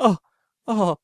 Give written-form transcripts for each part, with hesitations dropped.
Oh, oh,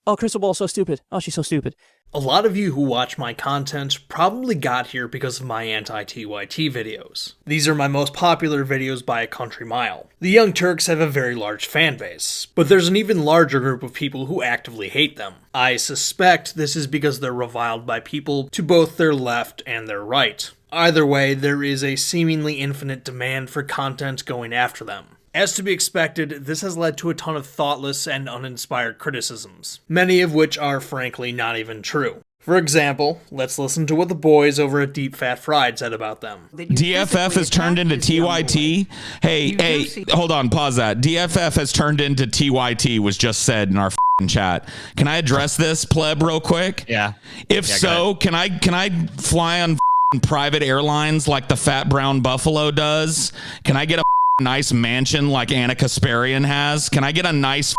oh, Crystal Ball's so stupid. Oh, she's so stupid. A lot of you who watch my content probably got here because of my anti-TYT videos. These are my most popular videos by a country mile. The Young Turks have a very large fan base, but there's an even larger group of people who actively hate them. I suspect this is because they're reviled by people to both their left and their right. Either way, there is a seemingly infinite demand for content going after them. As to be expected, this has led to a ton of thoughtless and uninspired criticisms, many of which are frankly not even true. For example, let's listen to what the boys over at Deep Fat Fried said about them. DFF has turned into TYT. Hey, hold on, pause that. DFF has turned into TYT was just said in our chat. Can I address this, pleb, real quick? Yeah. If so, can I fly on private airlines like the Fat Brown Buffalo does? Can I get a nice mansion like Anna Kasparian has? Can I get a nice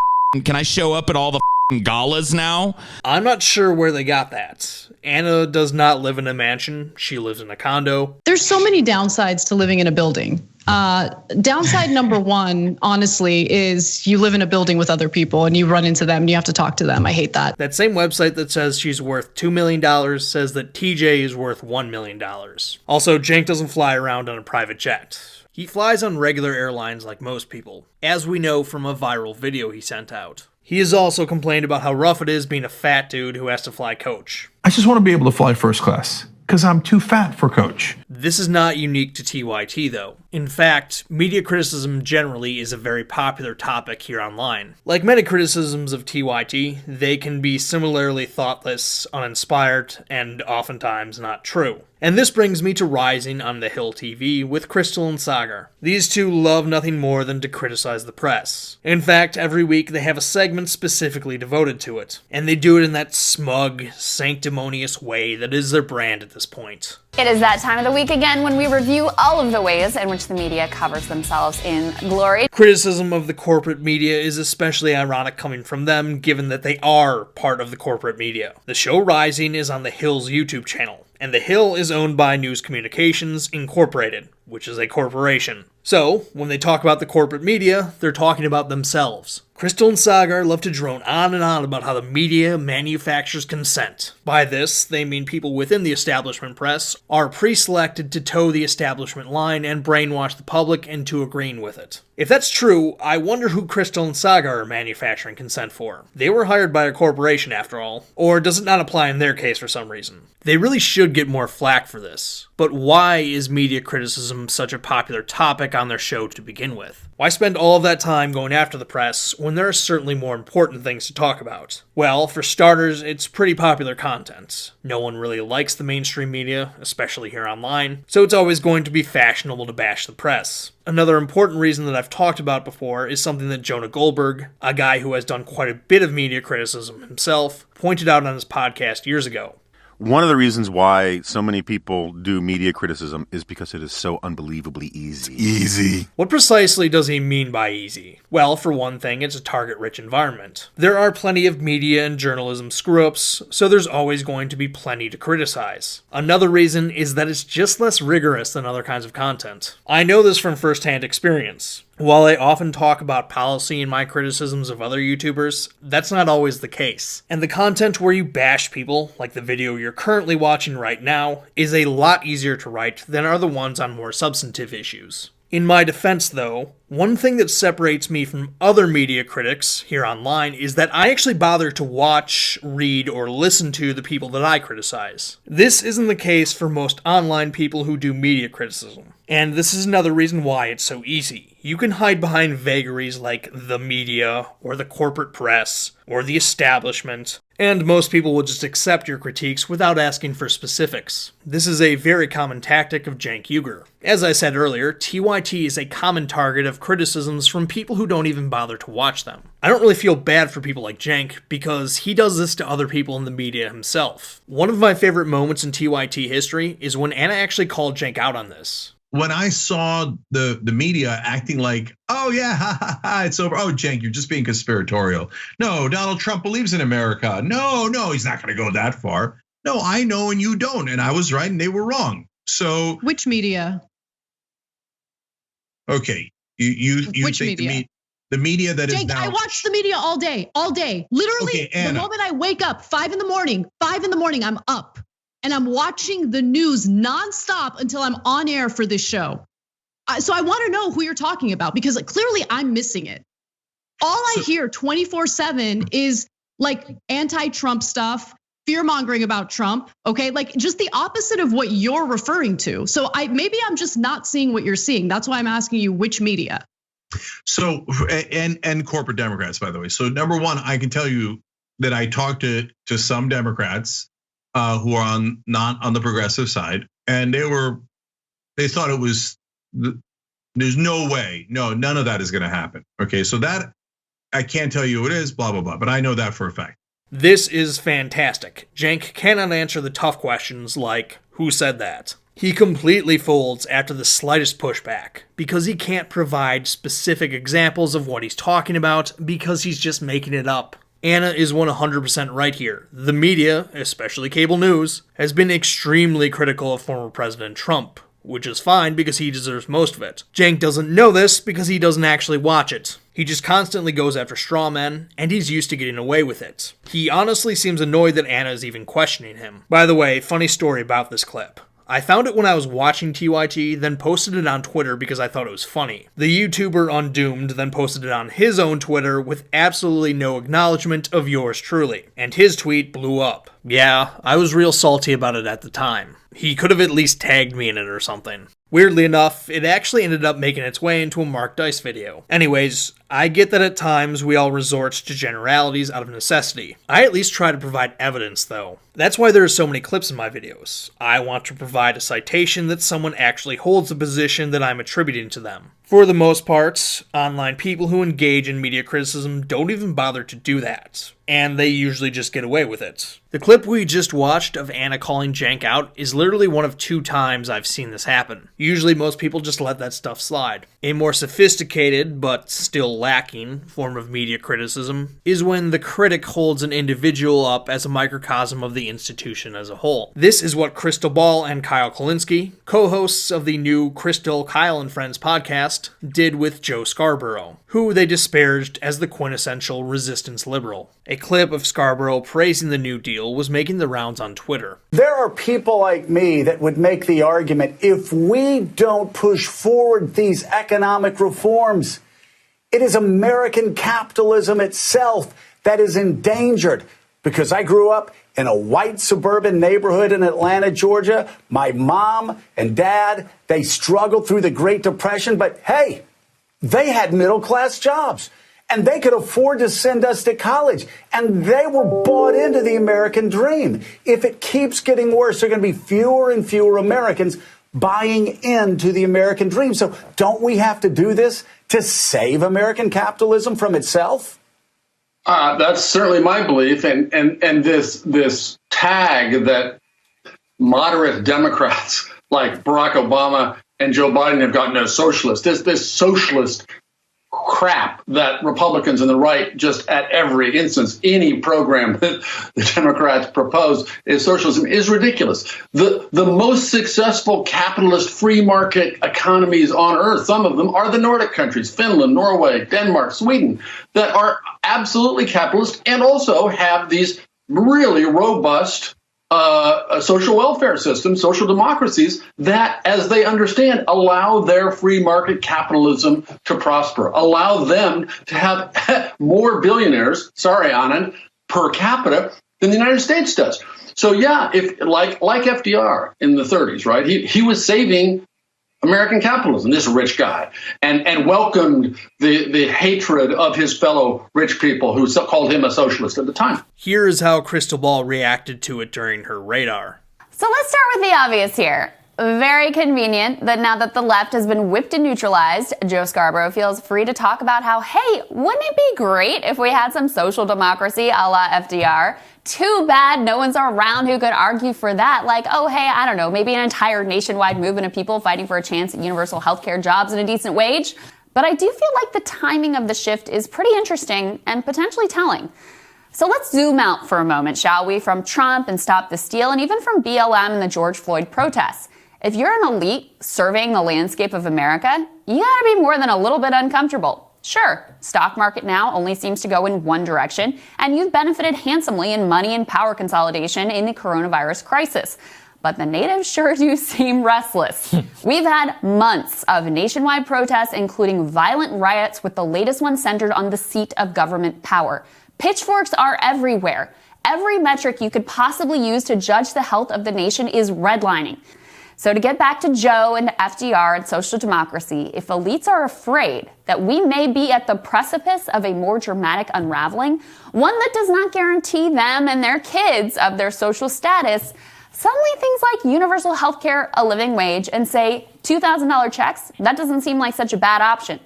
can I show up at all the galas now? I'm not sure where they got that. Anna does not live in a mansion. She lives in a condo. There's so many downsides to living in a building. Downside number one, honestly, is you live in a building with other people and you run into them and you have to talk to them. I hate that. That same website that says she's worth $2 million says that TJ is worth $1 million. Also, Jank doesn't fly around on a private jet. He flies on regular airlines like most people, as we know from a viral video he sent out. He has also complained about how rough it is being a fat dude who has to fly coach. I just want to be able to fly first class, because I'm too fat for coach. This is not unique to TYT though. In fact, media criticism generally is a very popular topic here online. Like many criticisms of TYT, they can be similarly thoughtless, uninspired, and oftentimes not true. And this brings me to Rising on the Hill TV with Krystal and Sagar. These two love nothing more than to criticize the press. In fact, every week they have a segment specifically devoted to it. And they do it in that smug, sanctimonious way that is their brand at this point. It is that time of the week again when we review all of the ways in which the media covers themselves in glory. Criticism of the corporate media is especially ironic coming from them, given that they are part of the corporate media. The show Rising is on The Hill's YouTube channel, and The Hill is owned by News Communications Incorporated, which is a corporation. So, when they talk about the corporate media, they're talking about themselves. Krystal and Sagar love to drone on and on about how the media manufactures consent. By this, they mean people within the establishment press are pre-selected to toe the establishment line and brainwash the public into agreeing with it. If that's true, I wonder who Krystal and Sagar are manufacturing consent for. They were hired by a corporation after all. Or does it not apply in their case for some reason? They really should get more flack for this. But why is media criticism such a popular topic on their show to begin with? Why spend all of that time going after the press when there are certainly more important things to talk about? Well, for starters, it's pretty popular content. No one really likes the mainstream media, especially here online, so it's always going to be fashionable to bash the press. Another important reason that I've talked about before is something that Jonah Goldberg, a guy who has done quite a bit of media criticism himself, pointed out on his podcast years ago. One of the reasons why so many people do media criticism is because it is so unbelievably easy. Easy. What precisely does he mean by easy? Well, for one thing, it's a target-rich environment. There are plenty of media and journalism screw-ups, so there's always going to be plenty to criticize. Another reason is that it's just less rigorous than other kinds of content. I know this from first-hand experience. While I often talk about policy in my criticisms of other YouTubers, that's not always the case. And the content where you bash people, like the video you're currently watching right now, is a lot easier to write than are the ones on more substantive issues. In my defense, though, one thing that separates me from other media critics here online is that I actually bother to watch, read, or listen to the people that I criticize. This isn't the case for most online people who do media criticism. And this is another reason why it's so easy. You can hide behind vagaries like the media, or the corporate press, or the establishment, and most people will just accept your critiques without asking for specifics. This is a very common tactic of Jank Uger. As I said earlier, TYT is a common target of criticisms from people who don't even bother to watch them. I don't really feel bad for people like Jank, because he does this to other people in the media himself. One of my favorite moments in TYT history is when Anna actually called Jank out on this. When I saw the media acting like, oh yeah, ha, ha, ha, it's over. Oh, Jank, you're just being conspiratorial. No, Donald Trump believes in America. No, he's not going to go that far. No, I know and you don't, and I was right and they were wrong. So which media? Okay, you Which think media? The media that is Jake, now. I watch the media all day. Literally, the moment I wake up, 5 in the morning, I'm up. And I'm watching the news nonstop until I'm on air for this show. So I want to know who you're talking about, because clearly I'm missing it. All I hear 24/7 is like anti-Trump stuff, fear mongering about Trump. Okay, like just the opposite of what you're referring to. So maybe I'm just not seeing what you're seeing. That's why I'm asking you which media. So and corporate Democrats, by the way. So number one, I can tell you that I talked to some Democrats who are not on the progressive side, and they thought it was. There's no way, none of that is going to happen. Okay, so that I can't tell you who it is, blah blah blah, but I know that for a fact. This is fantastic. Jank cannot answer the tough questions like, who said that? He completely folds after the slightest pushback because he can't provide specific examples of what he's talking about because he's just making it up. Anna is 100% right here. The media, especially cable news, has been extremely critical of former President Trump, which is fine because he deserves most of it. Jank doesn't know this because he doesn't actually watch it. He just constantly goes after straw men, and he's used to getting away with it. He honestly seems annoyed that Anna is even questioning him. By the way, funny story about this clip. I found it when I was watching TYT, then posted it on Twitter because I thought it was funny. The YouTuber Undoomed then posted it on his own Twitter with absolutely no acknowledgement of yours truly, and his tweet blew up. Yeah, I was real salty about it at the time. He could have at least tagged me in it or something. Weirdly enough, it actually ended up making its way into a Mark Dice video. Anyways, I get that at times we all resort to generalities out of necessity. I at least try to provide evidence though. That's why there are so many clips in my videos. I want to provide a citation that someone actually holds the position that I'm attributing to them. For the most part, online people who engage in media criticism don't even bother to do that, and they usually just get away with it. The clip we just watched of Anna calling Jank out is literally one of 2 times I've seen this happen. Usually most people just let that stuff slide. A more sophisticated, but still lacking, form of media criticism is when the critic holds an individual up as a microcosm of the institution as a whole. This is what Krystal and Kyle Kulinski, co-hosts of the new Krystal, Kyle and Friends podcast, did with Joe Scarborough, who they disparaged as the quintessential resistance liberal. A clip of Scarborough praising the New Deal was making the rounds on Twitter. There are people like me that would make the argument, if we don't push forward these economic reforms, it is American capitalism itself that is endangered. Because I grew up in a white suburban neighborhood in Atlanta, Georgia. My mom and dad, they struggled through the Great Depression, but hey, they had middle-class jobs. And they could afford to send us to college. And they were bought into the American dream. If it keeps getting worse, there are going to be fewer and fewer Americans buying into the American dream. So don't we have to do this to save American capitalism from itself? That's certainly my belief. And this tag that moderate Democrats like Barack Obama and Joe Biden have gotten as socialist, this socialist crap that Republicans and the right just at every instance, any program that the Democrats propose is socialism is ridiculous. The most successful capitalist free market economies on earth, some of them are the Nordic countries, Finland, Norway, Denmark, Sweden, that are absolutely capitalist and also have these really robust social welfare systems, social democracies that, as they understand, allow their free market capitalism to prosper, allow them to have more billionaires, sorry, Anand, per capita than the United States does. So yeah, if like FDR in the 30s, right? He was saving American capitalism, this rich guy, and welcomed the hatred of his fellow rich people who called him a socialist at the time. Here is how Krystal reacted to it during her radar. So let's start with the obvious here. Very convenient that now that the left has been whipped and neutralized, Joe Scarborough feels free to talk about how, hey, wouldn't it be great if we had some social democracy a la FDR? Too bad no one's around who could argue for that. Like, oh, hey, I don't know, maybe an entire nationwide movement of people fighting for a chance at universal healthcare, jobs, and a decent wage. But I do feel like the timing of the shift is pretty interesting and potentially telling. So let's zoom out for a moment, shall we, from Trump and Stop the Steal, and even from BLM and the George Floyd protests. If you're an elite surveying the landscape of America, you gotta be more than a little bit uncomfortable. Sure, stock market now only seems to go in one direction, and you've benefited handsomely in money and power consolidation in the coronavirus crisis. But the natives sure do seem restless. We've had months of nationwide protests, including violent riots, with the latest one centered on the seat of government power. Pitchforks are everywhere. Every metric you could possibly use to judge the health of the nation is redlining. So to get back to Joe and FDR and social democracy, if elites are afraid that we may be at the precipice of a more dramatic unraveling, one that does not guarantee them and their kids of their social status, suddenly things like universal health care, a living wage, and say $2,000 checks, that doesn't seem like such a bad option.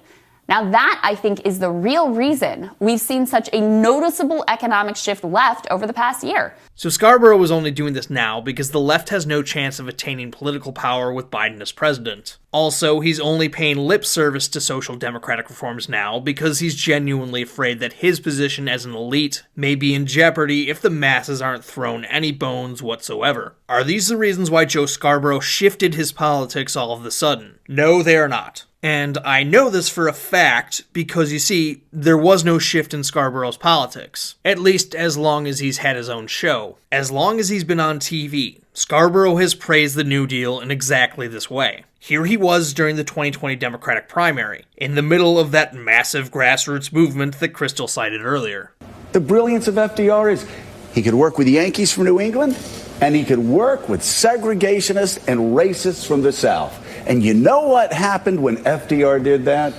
Now that, I think, is the real reason we've seen such a noticeable economic shift left over the past year. So Scarborough was only doing this now because the left has no chance of attaining political power with Biden as president. Also, he's only paying lip service to social democratic reforms now because he's genuinely afraid that his position as an elite may be in jeopardy if the masses aren't thrown any bones whatsoever. Are these the reasons why Joe Scarborough shifted his politics all of a sudden? No, they are not. And I know this for a fact because, you see, there was no shift in Scarborough's politics. At least as long as he's had his own show. As long as he's been on TV, Scarborough has praised the New Deal in exactly this way. Here he was during the 2020 Democratic primary, in the middle of that massive grassroots movement that Krystal cited earlier. The brilliance of FDR is he could work with Yankees from New England, and he could work with segregationists and racists from the South. And you know what happened when FDR did that?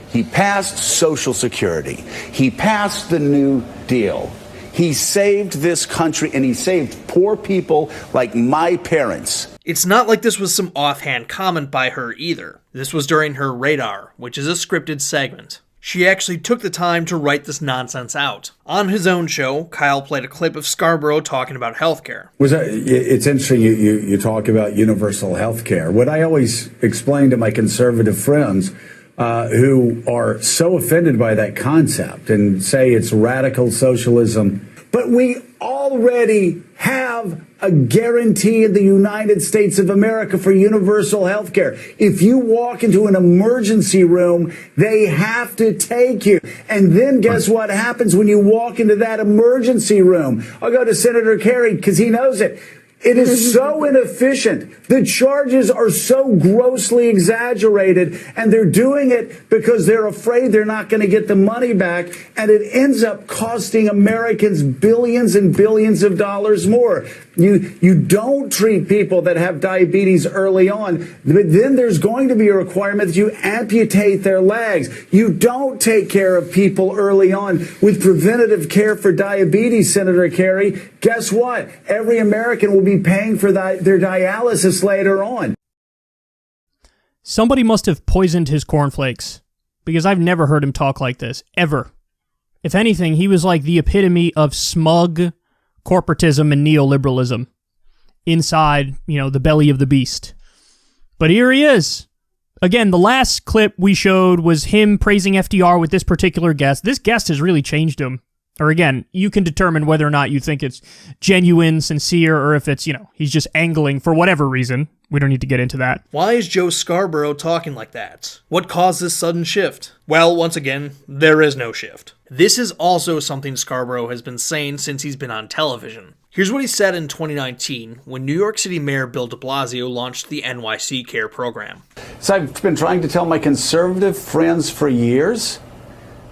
He passed Social Security. He passed the New Deal. He saved this country, and he saved poor people like my parents. It's not like this was some offhand comment by her either. This was during her Radar, which is a scripted segment. She actually took the time to write this nonsense out. On his own show, Kyle played a clip of Scarborough talking about healthcare. It's interesting you talk about universal healthcare. What I always explain to my conservative friends who are so offended by that concept and say it's radical socialism, but we already have a guarantee in the United States of America for universal health care. If you walk into an emergency room, they have to take you. And then guess what happens when you walk into that emergency room? I'll go to Senator Kerry because he knows it. It is so inefficient. The charges are so grossly exaggerated, and they're doing it because they're afraid they're not going to get the money back, and it ends up costing Americans billions and billions of dollars more. You don't treat people that have diabetes early on, but then there's going to be a requirement that you amputate their legs. You don't take care of people early on with preventative care for diabetes, Senator Kerry. Guess what? Every American will be paying for their dialysis later on. Somebody must have poisoned his cornflakes, because I've never heard him talk like this, ever. If anything, he was like the epitome of smug corporatism and neoliberalism inside, the belly of the beast. But here he is. Again, the last clip we showed was him praising FDR with this particular guest. This guest has really changed him. Or again, you can determine whether or not you think it's genuine, sincere, or if it's, he's just angling for whatever reason. We don't need to get into that. Why is Joe Scarborough talking like that? What caused this sudden shift? Well, once again, there is no shift. This is also something Scarborough has been saying since he's been on television. Here's what he said in 2019 when New York City Mayor Bill de Blasio launched the NYC Care program. So I've been trying to tell my conservative friends for years,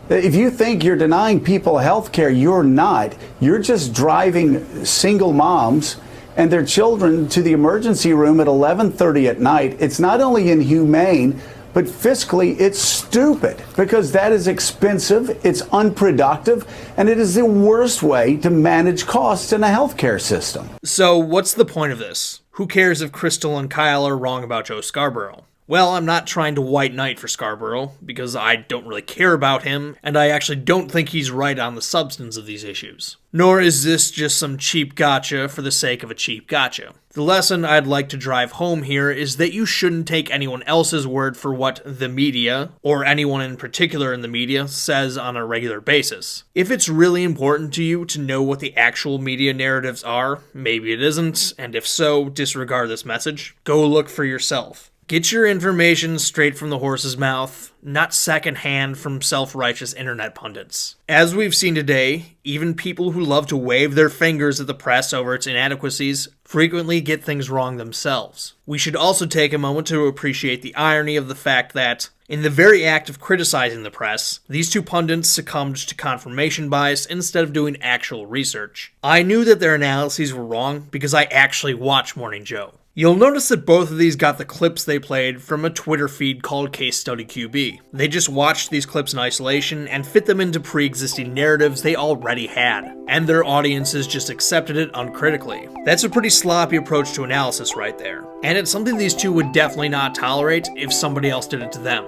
if you think you're denying people health care, you're not. You're just driving single moms and their children to the emergency room at 11:30 at night. It's not only inhumane, but fiscally it's stupid because that is expensive, it's unproductive, and it is the worst way to manage costs in a healthcare system. So what's the point of this? Who cares if Krystal and Kyle are wrong about Joe Scarborough? Well, I'm not trying to white knight for Scarborough, because I don't really care about him, and I actually don't think he's right on the substance of these issues. Nor is this just some cheap gotcha for the sake of a cheap gotcha. The lesson I'd like to drive home here is that you shouldn't take anyone else's word for what the media, or anyone in particular in the media, says on a regular basis. If it's really important to you to know what the actual media narratives are, maybe it isn't, and if so, disregard this message. Go look for yourself. Get your information straight from the horse's mouth, not secondhand from self-righteous internet pundits. As we've seen today, even people who love to wave their fingers at the press over its inadequacies frequently get things wrong themselves. We should also take a moment to appreciate the irony of the fact that, in the very act of criticizing the press, these two pundits succumbed to confirmation bias instead of doing actual research. I knew that their analyses were wrong because I actually watch Morning Joe. You'll notice that both of these got the clips they played from a Twitter feed called Case Study QB. They just watched these clips in isolation and fit them into pre-existing narratives they already had, and their audiences just accepted it uncritically. That's a pretty sloppy approach to analysis right there, and it's something these two would definitely not tolerate if somebody else did it to them.